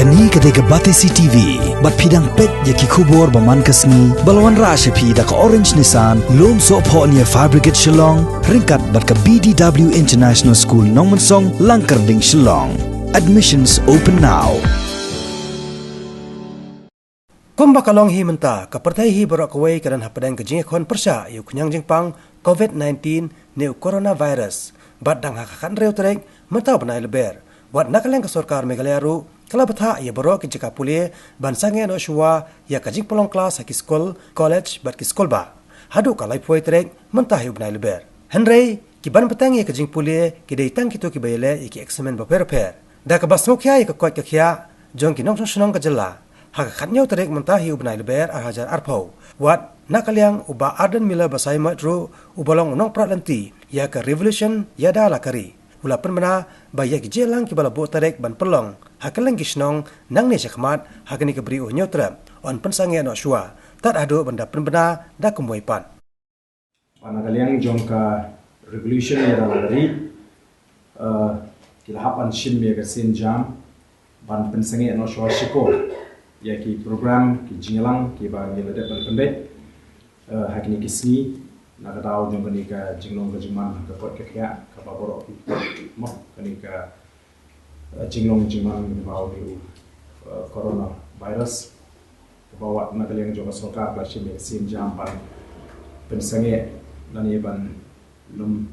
Kani ketika Batesi TV, bat pidang pet yaki kubur baman kasni, balawan rasha pi da ka Orange Nissan, lom so po niya Fabricate Shillong, ringkat bat ka BDW International School Nongmansong, Langkarding Shillong. Admissions open now. Kumba kalong hi menta kapertai hi borok kawai kadan hapadang kejing kon persya yu kunyang jingpang COVID-19 neu coronavirus bat dang hakakan reu terek mentau benai leber wat nakaleng ke sorkar Meghalaya ru kala betha ia borok ke jika pulie ban sange no shua ya kajing pelong kelas haki skol college bat ki skol ba hadu kalai puai terek mentah yu benai leber henrei ki ban petang ia kajing pulie ki dei tang kitu ki bayele iki examen ba per da ka basmo kya ka kwat kya jong ki nong snong ka jela hakakan nyau terek mentah yu benai leber hajar arpau wat nakaliang uba Arden Miller basai matru ubalong unong pratlanti ya ka revolution ya da lakari ula penmana baya ki jelang ki bala bo terek ban pelong hakalang ki snong nang ne sakmat hakani ke beri nyau terap on pensange no shua tat adu benda penbena da kumoi pan panakaliang jong ka revolution ya da lakari kila hapan shin me ka sin jam ban pensange no shua shiko ya ki program ki jingalang ki ba ngila de pembe hakini ki sni na ka daw jong ni ka jinglong ka jingman ka pot ka kya ka ba boro mo kani ka jinglong jingman ni ba ni corona virus ka ba wat na kaleng jong sarkar la shime sim jam ban pensange nani ban lum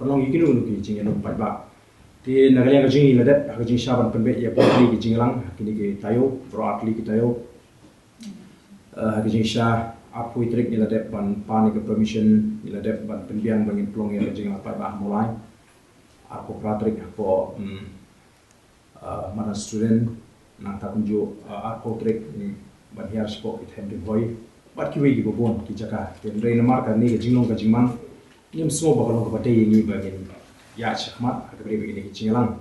pelong ikinu nu ki jingelong pat ba ti nagaleng ka jingi ladet ka jing shaban penbe ya potli ki jinglang kini ki tayo broadly ki tayo ka jing sha apui trik ni ladet ban pani ka permission ni ladet ban penbiang bangin plong ya jing apa bah mulai aku pratrik ko mana student nang ta kunju aku trik ni ban hiar sport it hem boy bat ki wi ki bon ki jaka ten rein mar ka ni ka jinglong ka jingmang nim so ba ko ba te ni bangin ya chakmat ada beri begini kecilan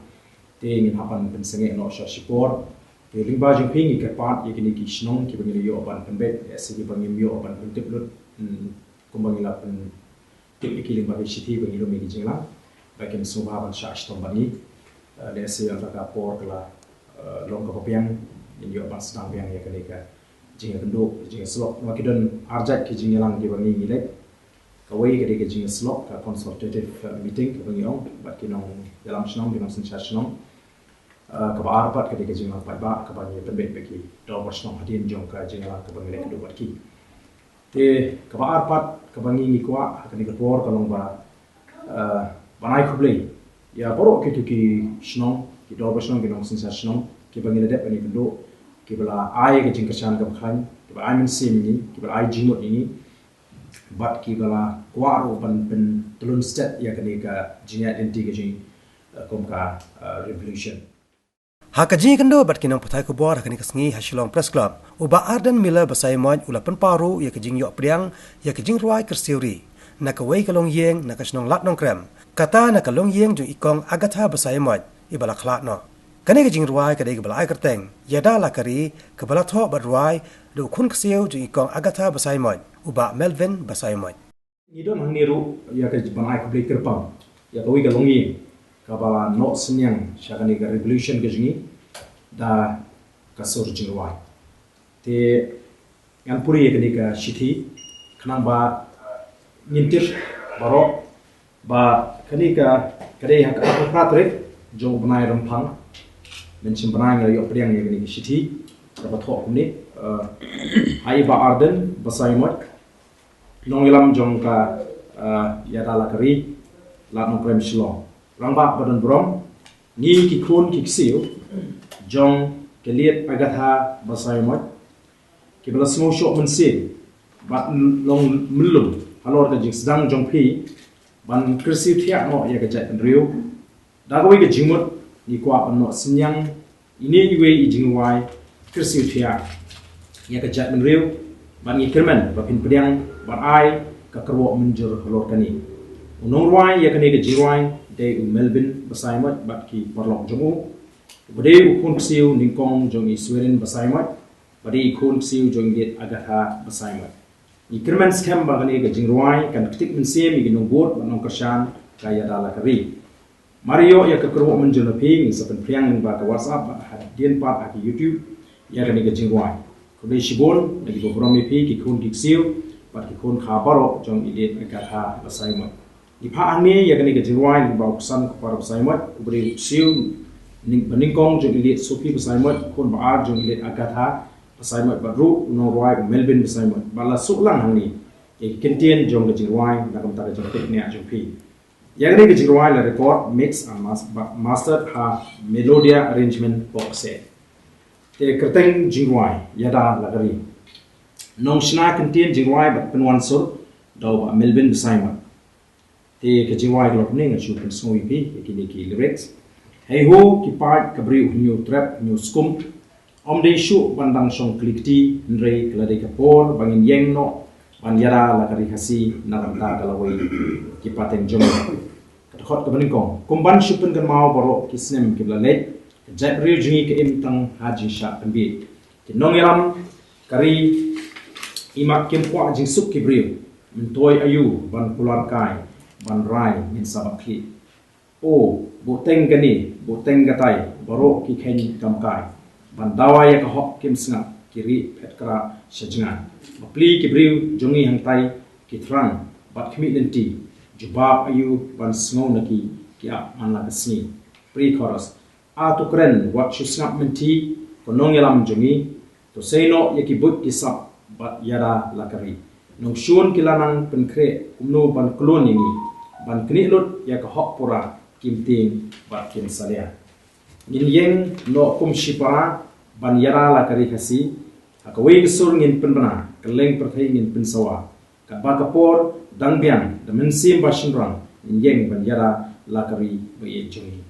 te ingin hapan pensenge no sha support te limba jing pingi ke part ye kini ki snong ki bangin yo ban pembet ya sigi bangin yo ban pentip lut kumbang ila pen tip ki limba be city bangin lo mi kecilan bakin subha ban sha stom bani le se yang ka por kala long ka piang in yo ban stang piang ye kini ka jing kendo jing slok makidon arjat ki jing lang ki bangin ngilek kawai ketika jing slot ka consultative meeting ka bangiong bat kinong dalam senong kinong sensa senong ka ba arpat ketika jing lang pat ba ka ba ni pembet beki do senong hadin jong ka jing lang ka bangile do bat ki te ka ba arpat ka bangi ni kwa ka ni ka por ka long ba banai khuble ya boro ke tu ki senong ki do senong kinong sensa senong ki bangile de pani do ki bala ai ka jing ka chan ka khan ki ba ai min sim ni ki ba ai jing mot ni bat ki bala kwaro ban pen tulun stat ya kani ka jinya enti ka jing kom ka revolution ha ka jing kendo bat kinang putai ko bor hakani kasngi Hashilong Press Club uba Arden Miller basai moj ula pen paru ya ka jing yo priang ya ka jing ruai kersiuri na ka wei kalong yeng na ka snong lat nong krem kata na ka long yeng jung ikong agatha basai moj ibala khlat no kani ka jing ruai ka dei bala ai kerteng ya da la kari ka bala tho bat ruai do khun kseu jung ikong agatha basai moj uba Melvin basai moj ni don hang niru ya ka banai ka breaker pam ya ka wi ka longi ka bala no senyang shakani ka revolution ka jingi da ka sor jingwai te yan puri ka ni ka shithi khnang ba nintir baro ba kani ka kare ha ka pratre jo banai rampang menchim banai ngal yo priang ni ka ni shithi ka ba thok ni ai ba Arden basai moj long ilam jong ka ya dala kari la no krem shlo rang ba badan brom ni ki khun ki ksiu jong ke liet agatha basai moj ki bala smo shop men sin ba long mulum halor ka jing sedang jong pi ban krisi thia no ya ka jat riu da ko ke jingmut ni kwa no sinyang ini iwe i jingwai krisi thia ya ka jat riu ban ni kerman ba pin pediang ban ai ka kerwo menjur halor kani unong ruai ya kani ke jiruai de Melvin basai mat bat ki parlok jomu bade khun siu ningkong jong i Sweden basai mat bade khun siu jong get agatha basai mat i kerman scam ba kani ke jiruai kan tik men sem i ginong bot ban nong kashan kaya dala kari Mario ya ke keruh menjun ping sepen priang ning ba ke WhatsApp hadien pat ke YouTube ya ke jingwai. Kudai shibon lagi beberapa pi ki kun diksiu pat ki kun khabaro jong idet agatha basaimot. Di pa ani ya ke jingwai ba uksan kepada basaimot kubri siu ning beningkong jong idet sufi basaimot kun ba jong idet agatha basaimot baru no roi Melbourne basaimot bala suklang hangni ya kentien jong jingwai nakam ta jong teknia jong pi. Yang ini kejirwai la record mix and mastered ha melodia arrangement box set. Te kerteng jirwai yada lagari. Nong shna kentien jirwai bat penwan sur dau ba Melbourne besaima. Te kejirwai glok ning achu pen snowy pi kini ki lyrics. Hey ho ki part kabri new trap new skum. Om de shu bandang song klikti ndrei klade kapor bangin yeng no ban yada lagari hasi naranta kalawai ki pateng jomo. Khot ke beningkong kumban shupun kan mau baro kisnem ke blalet jap riu jingi ke im tang haji sha pembi ke nong yaram kari imak kim kwa jing suk ke briu mentoi ayu ban pular kai ban rai min sabakhi o boteng gani boteng gatai baro ki khen kam kai ban dawa ya ka hok kim snga kiri petkra shajngan bapli ke briu jungi hang tai ki thrang bat khmi lenti jubab ayu ban snow naki kia manla kasni pre chorus a to kren what you snap menti konong yalam jungi to say no yaki but kisap bat yara lakari nong shun kilanang penkre kumno ban klon ini ban kni lut yak hok pura kimting bat kim salia ngin yeng no kum shipara ban yara lakari kasi akawe gesur ngin penbana keleng perthai ngin pensawa kabaka por dangbiang the mensim bashinrang in yeng ban yara lakari baye jungi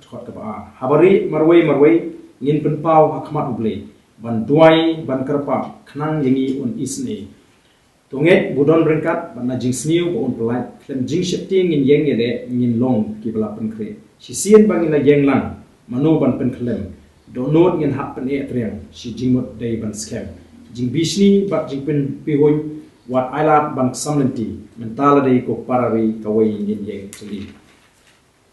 khot ka ba habari marwei ngin penpau hakmat uble ban duai ban karpa khnang yengi on isne tonget budon ringkat ban najing sniu ko on pelai klem jing shifting in yeng yede ngin long ki bala penkre sisien bangina yeng lang manu ban pen klem do not ngin hap pen e triang si jingmot dei ban scam jing bishni bat jing pen pihoy wat ailat ban samlenti mentala dei ko parari kawai ngin yeng chali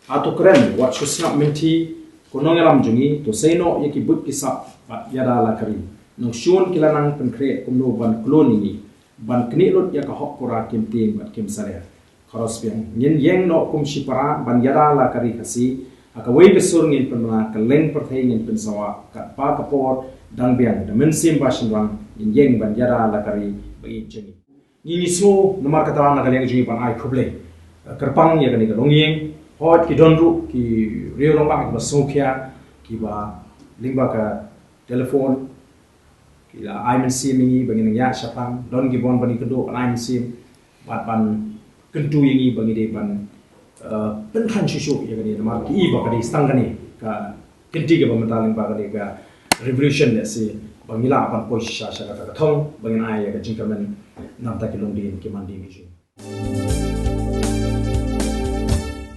atu kren wat shusnap menti konong ram jungi to seno yaki but kisap bat yada lakari no shun kilanang penkre kumno ban kloni ban knilot yak hok pura kimting bat kim sarea kharos biang ngin yeng no kum shipara ban yada lakari kasi akawai besur ngin penma kaleng perthai ngin pensawa kat pa kapor dang biang the mensim bashinrang ngin yeng ban yada lakari bai jungi ini semua nomor kata nak kalian jungi pan ai problem kerpang ya kani kalong yeng hot ki donru ki rio lomba ki basokya ki ba lingba ka telefon ki la ai mensim ini bangin ya syapang don ki bon bani kedo ai mensim bat ban kentu yengi bangi de ban penkan susu ya kani nomor ki ba kadi stang kani ka kenti ke pemerintah lingba kadi ka revolution ya si bangila apan posisya kata thong bangin ai ya ka jingkamen nam ta ki longdin ki mandi mi